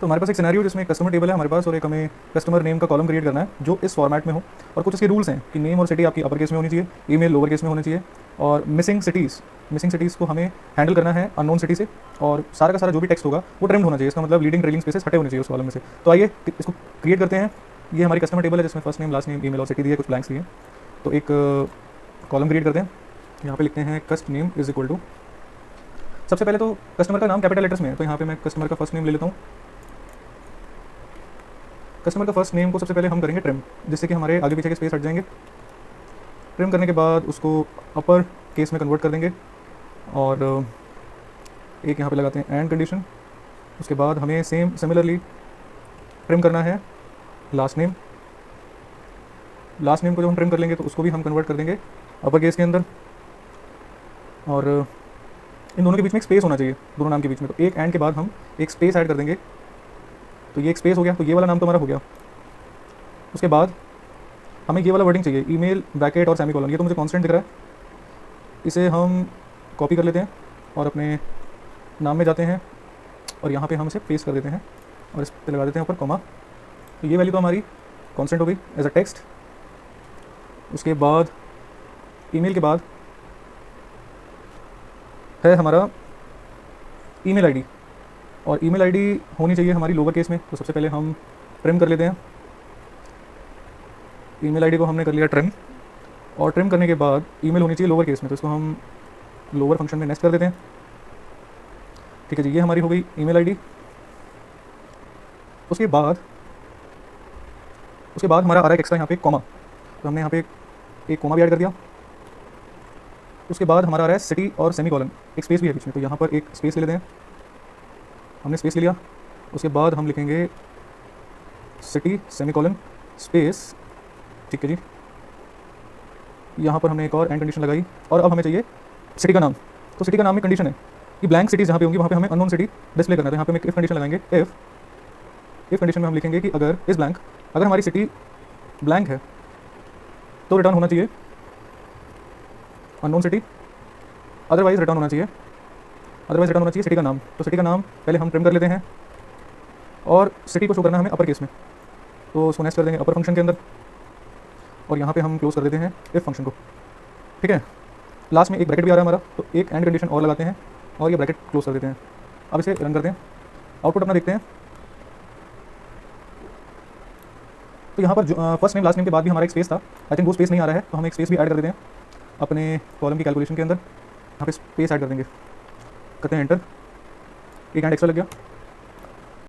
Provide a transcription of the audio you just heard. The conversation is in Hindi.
तो हमारे पास एक सिनेरियो जिसमें एक कस्टमर टेबल है हमारे पास और एक हमें कस्टमर नेम का कॉलम क्रिएट करना है जो इस फॉर्मेट में हो, और कुछ इसके रूल्स हैं कि नेम और सिटी आपकी अपर केस में होनी चाहिए, ईमेल लोअर केस में होनी चाहिए, और मिसिंग सिटीज़ को हमें हैंडल करना है अननोन सिटी से, और सारा का सारा जो भी टेक्स्ट होगा वो ट्रिम्ड होना चाहिए। इसका मतलब लीडिंग ट्रेलिंग स्पेसेस हटे होने चाहिए उस कॉलम में से। तो आइए इसको क्रिएट करते हैं। ये हमारी कस्टमर टेबल है जिसमें first name, last name, email और सिटी दी है, कुछ ब्लैंक्स दिए। तो एक कॉलम क्रिएट करते हैं। यहाँ पे लिखते हैं कस्ट नेम इज इक्वल टू, सबसे पहले तो कस्टमर का नाम कैपिटल लेटर्स में है, तो यहाँ पे मैं कस्टमर का फर्स्ट नेम ले लेता हूँ। कस्टमर का फर्स्ट नेम को सबसे पहले हम करेंगे ट्रिम, जिससे कि हमारे आगे पीछे के स्पेस हट जाएंगे। ट्रिम करने के बाद उसको अपर केस में कन्वर्ट कर देंगे, और एक यहाँ पे लगाते हैं एंड कंडीशन। उसके बाद हमें सिमिलरली ट्रिम करना है लास्ट नेम। लास्ट नेम को जब हम ट्रिम कर लेंगे तो उसको भी हम कन्वर्ट कर देंगे अपर केस के अंदर, और इन दोनों के बीच में एक स्पेस होना चाहिए, दोनों नाम के बीच में। तो एक एंड के बाद हम एक स्पेस ऐड कर देंगे, तो ये एक स्पेस हो गया। तो ये वाला नाम तो हमारा हो गया। उसके बाद हमें ये वाला वर्डिंग चाहिए, ईमेल ब्रैकेट और सेमीकोलन। ये तो मुझे कांस्टेंट दिख रहा है, इसे हम कॉपी कर लेते हैं और अपने नाम में जाते हैं और यहाँ पे हम इसे पेस्ट कर देते हैं और इस पर लगा देते हैं ऊपर कॉमा। तो ये वैल्यू तो हमारी कांस्टेंट हो गई एज अ टेक्स्ट। उसके बाद ईमेल के बाद है हमारा ईमेल आईडी, और ईमेल आईडी होनी चाहिए हमारी लोअर केस में। तो सबसे पहले हम ट्रिम कर लेते हैं। ईमेल आईडी को हमने कर लिया ट्रिम, और ट्रिम करने के बाद ईमेल होनी चाहिए लोअर केस में, तो इसको हम लोअर फंक्शन में नेक्स्ट कर देते हैं। ठीक है जी, ये हमारी हो गई ईमेल आईडी। उसके बाद हमारा आ रहा है एक्स्ट्रा यहाँ पे कॉमा, तो हमने यहाँ पे एक कॉमा भी ऐड कर दिया। उसके बाद हमारा आ रहा है सिटी और सेमीकोलन, एक स्पेस भी है बीच में, तो यहाँ पर एक स्पेस ले लेते हैं। हमने स्पेस ले लिया। उसके बाद हम लिखेंगे सिटी सेमीकोलन स्पेस। ठीक है जी, यहाँ पर हमने एक और एंड कंडीशन लगाई, और अब हमें चाहिए सिटी का नाम। तो सिटी का नाम में कंडीशन है कि ब्लैंक सिटीज़ जहाँ पे होंगी वहाँ पे हमें अननोन सिटी डिस्प्ले करना है। तो यहाँ पे हम एक इफ कंडीशन लगाएंगे। इफ कंडीशन में हम लिखेंगे कि अगर इस ब्लैंक, अगर हमारी सिटी ब्लैंक है तो रिटर्न होना चाहिए अननोन सिटी, अदरवाइज रिटर्न होना चाहिए सिटी का नाम। तो सिटी का नाम पहले हम ट्रिम कर लेते हैं, और सिटी को शो करना है हमें अपर केस में, तो उसको नेक्स्ट कर देंगे अपर फंक्शन के अंदर, और यहाँ पे हम क्लोज कर देते हैं इफ फंक्शन को। ठीक है, लास्ट में एक ब्रैकेट भी आ रहा है हमारा, तो एक एंड कंडीशन और लगाते हैं और ये ब्रैकेट क्लोज कर देते हैं। अब इसे रन करते हैं, आउटपुट अपना देखते हैं। तो यहाँ पर फर्स्ट नेम लास्ट नेम के बाद भी हमारा एक स्पेस था, आई थिंक वो स्पेस नहीं आ रहा है, तो हम एक स्पेस भी ऐड कर देते हैं अपने कॉलम की कैलकुलेशन के अंदर। यहाँ पे स्पेस ऐड कर देंगे, करते हैं एंटर, एक एंड एक्स्ट्रा लग गया।